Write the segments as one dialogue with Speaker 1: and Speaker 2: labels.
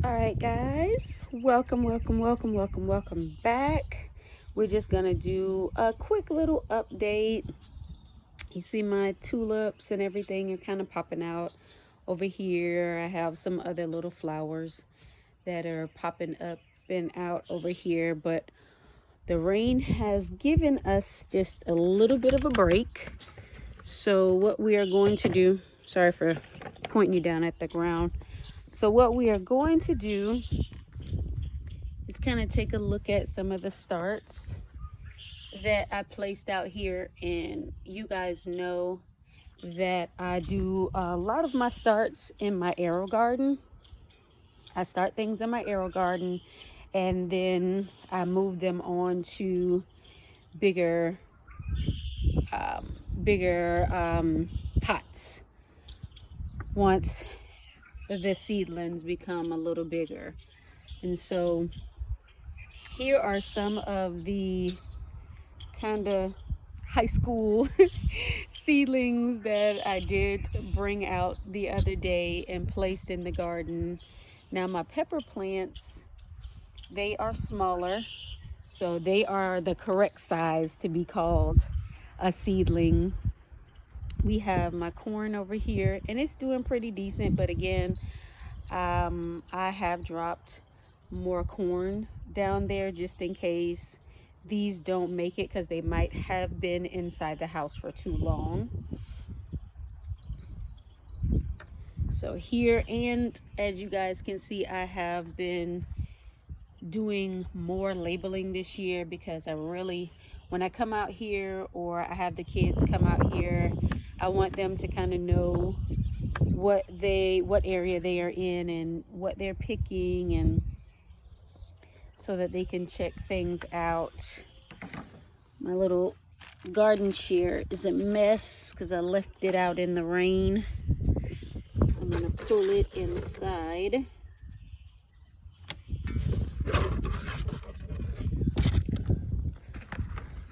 Speaker 1: All right, guys, welcome back. We're just gonna do a quick little update. You see my tulips and everything are kind of popping out over here. I have some other little flowers that are popping up and out over here, but the rain has given us just a little bit of a break. So what we are going to do, sorry for pointing you down at the ground. So what we are going to do is kind of take a look at some of the starts that I placed out here. And you guys know that I do a lot of my starts in my arrow garden. I start things in my arrow garden and then I move them on to bigger pots once the seedlings become a little bigger. And so here are some of the kind of high school seedlings that I did bring out the other day and placed in the garden. Now my pepper plants, they are smaller, so they are the correct size to be called a seedling. We have my corn over here and it's doing pretty decent, but again, I have dropped more corn down there just in case these don't make it, because they might have been inside the house for too long. So here, and as you guys can see, I have been doing more labeling this year because I really, when I come out here or I have the kids come out here, I want them to kind of know what area they are in and what they're picking, and so that they can check things out. My little garden chair is a mess because I left it out in the rain. I'm gonna pull it inside.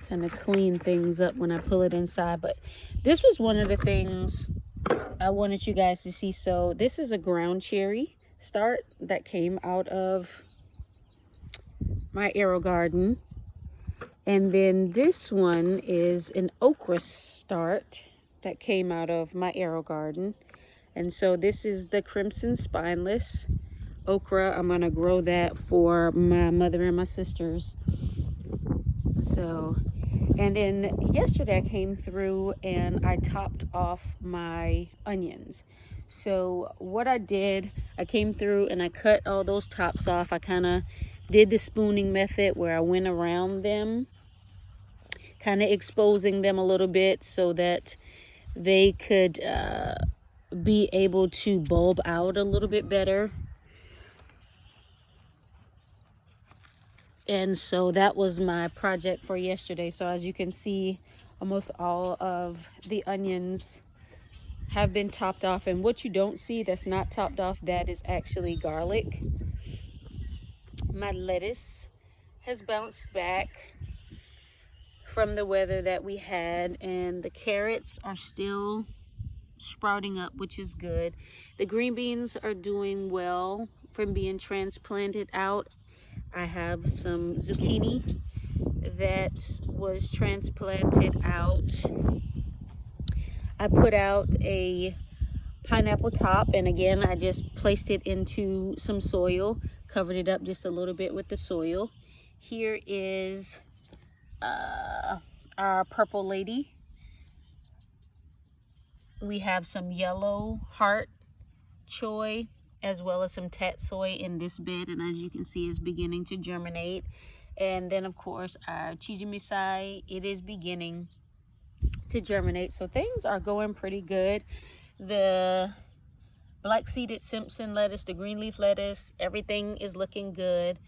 Speaker 1: Kind of clean things up when I pull it inside, but this was one of the things I wanted you guys to see. So this is a ground cherry start that came out of my arrow garden, and then this one is an okra start that came out of my arrow garden. And so this is the crimson spineless okra. I'm gonna grow that for my mother and my sisters. So, and then yesterday I came through and I topped off my onions. So what I did, I came through and I cut all those tops off. I kind of did the spooning method where I went around them, kind of exposing them a little bit so that they could be able to bulb out a little bit better. And so that was my project for yesterday. So as you can see, almost all of the onions have been topped off, and what you don't see that's not topped off, that is actually garlic. My lettuce has bounced back from the weather that we had, and the carrots are still sprouting up, which is good. The green beans are doing well from being transplanted out. I have some zucchini that was transplanted out. I put out a pineapple top, and again I just placed it into some soil, covered it up just a little bit with the soil. Here is our purple lady. We have some yellow heart choy as well as some tatsoi in this bed, and as you can see, it's beginning to germinate. And then of course our chijimisai, it is beginning to germinate. So things are going pretty good. The black seeded Simpson lettuce, the green leaf lettuce, everything is looking good.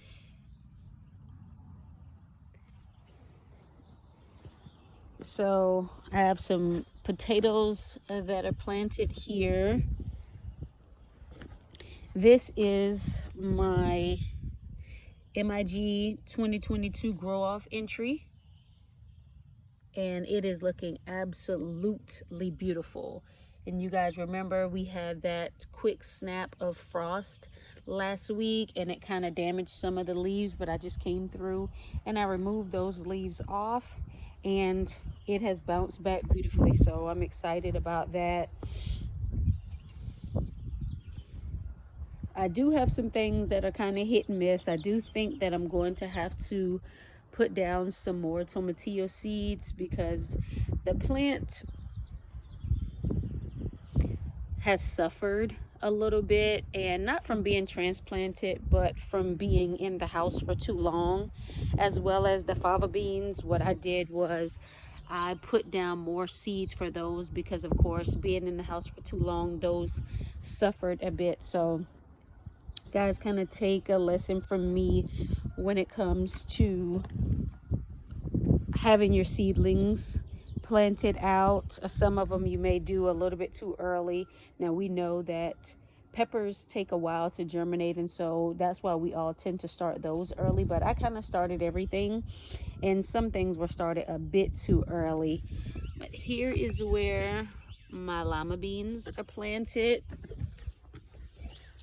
Speaker 1: So I have some potatoes that are planted here. This is my MIG 2022 grow off entry, and it is looking absolutely beautiful. And you guys remember we had that quick snap of frost last week, and it kind of damaged some of the leaves, but I just came through and I removed those leaves off, and it has bounced back beautifully. So I'm excited about that. I do have some things that are kind of hit and miss. I do think that I'm going to have to put down some more tomatillo seeds because the plant has suffered a little bit, and not from being transplanted, but from being in the house for too long, as well as the fava beans. What I did was I put down more seeds for those because, of course, being in the house for too long, those suffered a bit. So guys, kind of take a lesson from me when it comes to having your seedlings planted out. Some of them you may do a little bit too early. Now we know that peppers take a while to germinate, and so that's why we all tend to start those early, but I kind of started everything, and some things were started a bit too early. But here is where my lima beans are planted.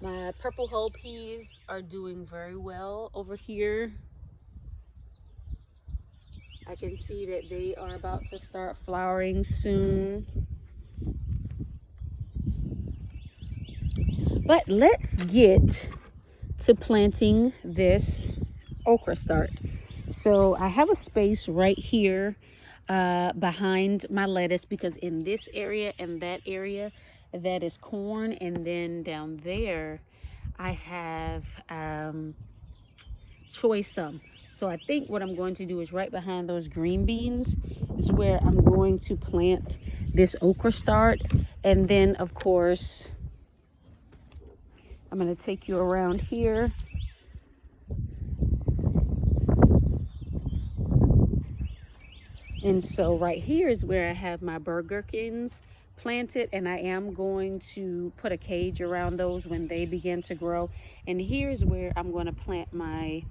Speaker 1: My purple hull peas are doing very well over here. I can see that they are about to start flowering soon. But let's get to planting this okra start. So I have a space right here behind my lettuce, because in this area and that area, that is corn, and then down there I have choy-sum. So I think what I'm going to do is right behind those green beans is where I'm going to plant this okra start. And then of course I'm going to take you around here. And so right here is where I have my gherkins planted, and I am going to put a cage around those when they begin to grow. And here's where I'm going to plant my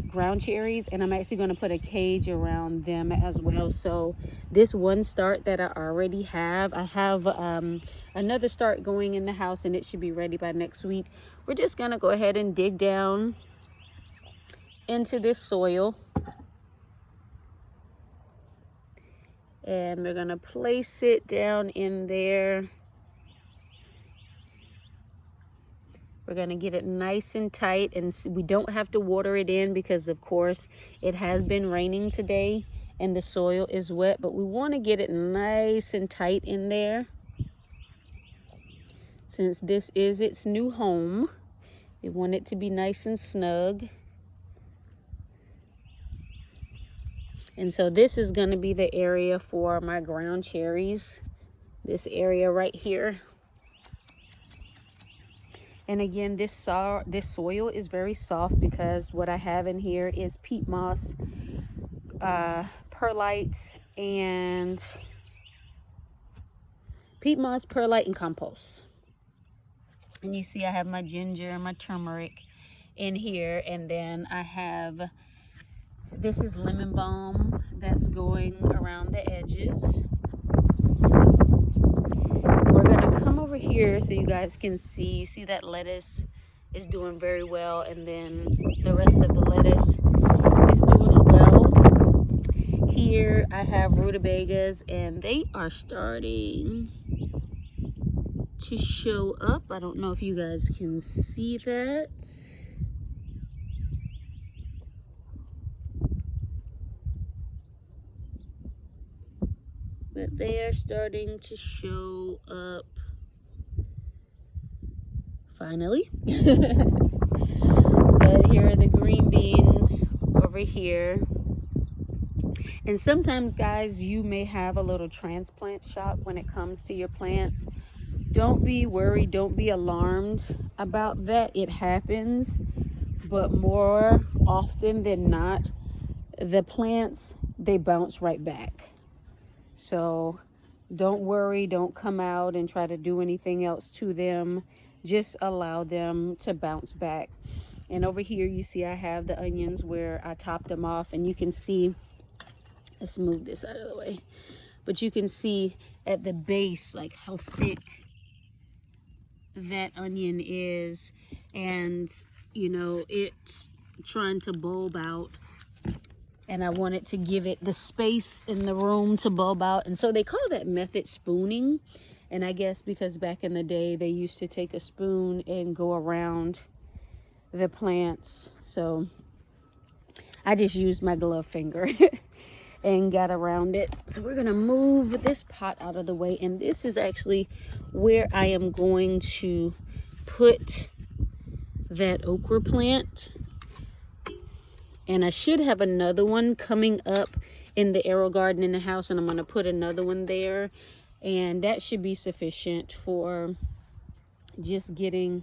Speaker 1: ground cherries, and I'm actually going to put a cage around them as well. So this one start that I already have, I have another start going in the house, and it should be ready by next week. We're just going to go ahead and dig down into this soil, and we're going to place it down in there. We're going to get it nice and tight, and we don't have to water it in because, of course, it has been raining today and the soil is wet, but we want to get it nice and tight in there. Since this is its new home, we want it to be nice and snug. And so this is going to be the area for my ground cherries, this area right here. And again, this soil is very soft because what I have in here is peat moss, perlite, and compost. And you see I have my ginger and my turmeric in here, and then I have, this is lemon balm that's going around the edges. Over here so you guys can see, you see that lettuce is doing very well, and then the rest of the lettuce is doing well. Here I have rutabagas, and they are starting to show up. I don't know if you guys can see that. But they are starting to show up. Finally. But here are the green beans over here. And sometimes, guys, you may have a little transplant shock when it comes to your plants. Don't be worried, don't be alarmed about that. It happens, but more often than not, the plants, they bounce right back. So don't worry, don't come out and try to do anything else to them. Just allow them to bounce back. And over here you see I have the onions where I topped them off, and you can see, let's move this out of the way, but you can see at the base like how thick that onion is, and you know, it's trying to bulb out, and I wanted to give it the space in the room to bulb out. And so they call that method spooning, and I guess because back in the day they used to take a spoon and go around the plants, so I just used my glove finger and got around it. So we're gonna move this pot out of the way, and this is actually where I am going to put that okra plant. And I should have another one coming up in the arrow garden in the house, and I'm gonna put another one there, and that should be sufficient for just getting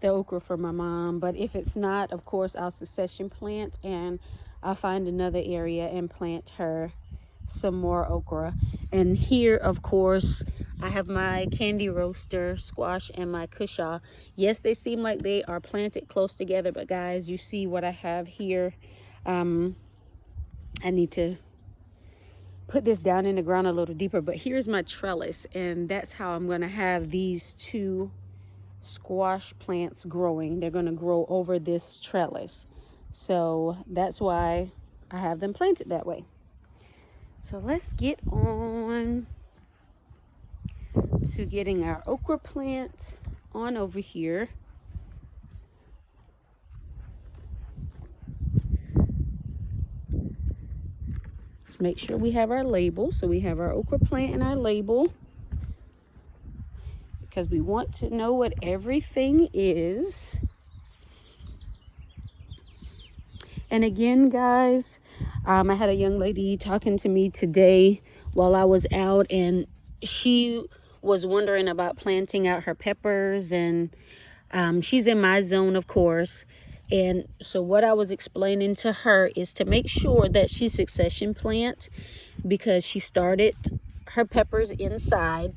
Speaker 1: the okra for my mom. But if it's not, of course, I'll succession plant, and I'll find another area and plant her some more okra. And here, of course, I have my candy roaster squash and my cushaw. Yes, they seem like they are planted close together, but guys, you see what I have here. I need to put this down in the ground a little deeper, but here's my trellis, and that's how I'm going to have these two squash plants growing. They're going to grow over this trellis, so that's why I have them planted that way. So let's get on to getting our okra plant on over here. Let's make sure we have our label. So we have our okra plant and our label, because we want to know what everything is. And again, guys, I had a young lady talking to me today while I was out, and she was wondering about planting out her peppers, and she's in my zone, of course. And so what I was explaining to her is to make sure that she succession plant, because she started her peppers inside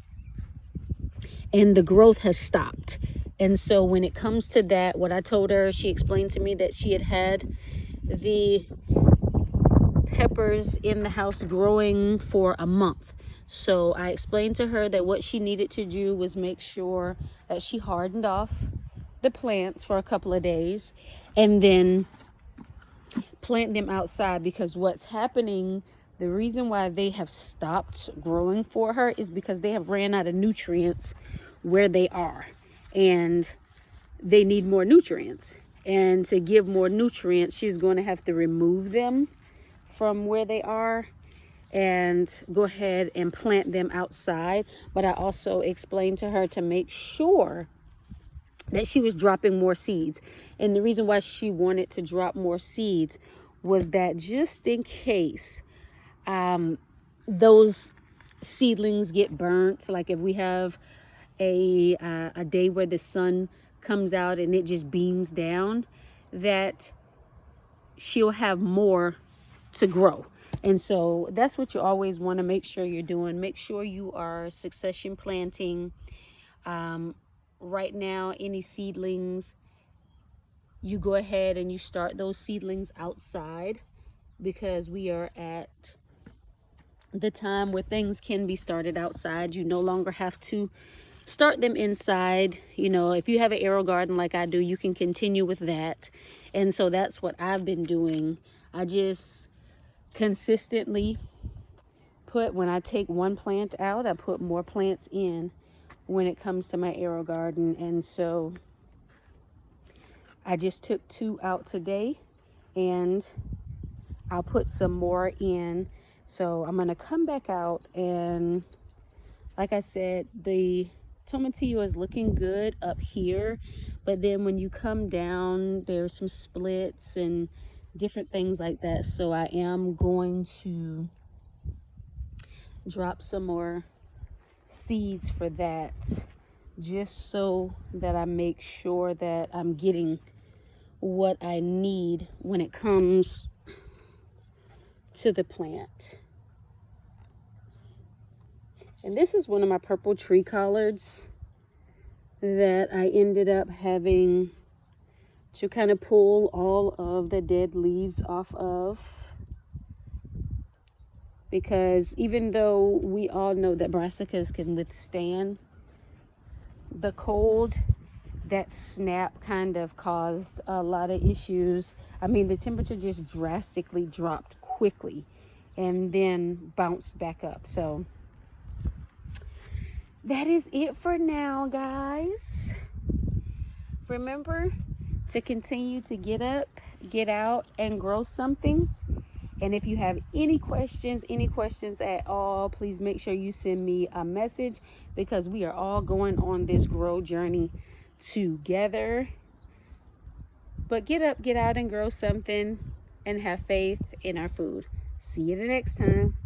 Speaker 1: and the growth has stopped. And so when it comes to that, what I told her, she explained to me that she had the peppers in the house growing for a month. So I explained to her that what she needed to do was make sure that she hardened off the plants for a couple of days and then plant them outside, because what's happening, the reason why they have stopped growing for her is because they have ran out of nutrients where they are, and they need more nutrients. And to give more nutrients, she's going to have to remove them from where they are and go ahead and plant them outside. But I also explained to her to make sure that she was dropping more seeds. And the reason why she wanted to drop more seeds was that just in case those seedlings get burnt, like if we have a day where the sun comes out and it just beams down, that she'll have more to grow. And so that's what you always want to make sure you're doing. Make sure you are succession planting. Right now, any seedlings, you go ahead and you start those seedlings outside, because we are at the time where things can be started outside. You no longer have to start them inside. You know, if you have an arrow garden like I do, you can continue with that. And so that's what I've been doing. I just consistently put, when I take one plant out, I put more plants in when it comes to my arrow garden. And so I just took 2 out today, and I'll put some more in. So I'm going to come back out, and like I said, the tomatillo is looking good up here, but then when you come down, there's some splits and different things like that. So I am going to drop some more seeds for that, just so that I make sure that I'm getting what I need when it comes to the plant. And this is one of my purple tree collards that I ended up having to kind of pull all of the dead leaves off of. because even though we all know that brassicas can withstand the cold, that snap kind of caused a lot of issues. I mean, the temperature just drastically dropped quickly and then bounced back up. So that is it for now, guys. Remember to continue to get up, get out, and grow something. And if you have any questions at all, please make sure you send me a message, because we are all going on this grow journey together. But get up, get out, and grow something, and have faith in our food. See you the next time.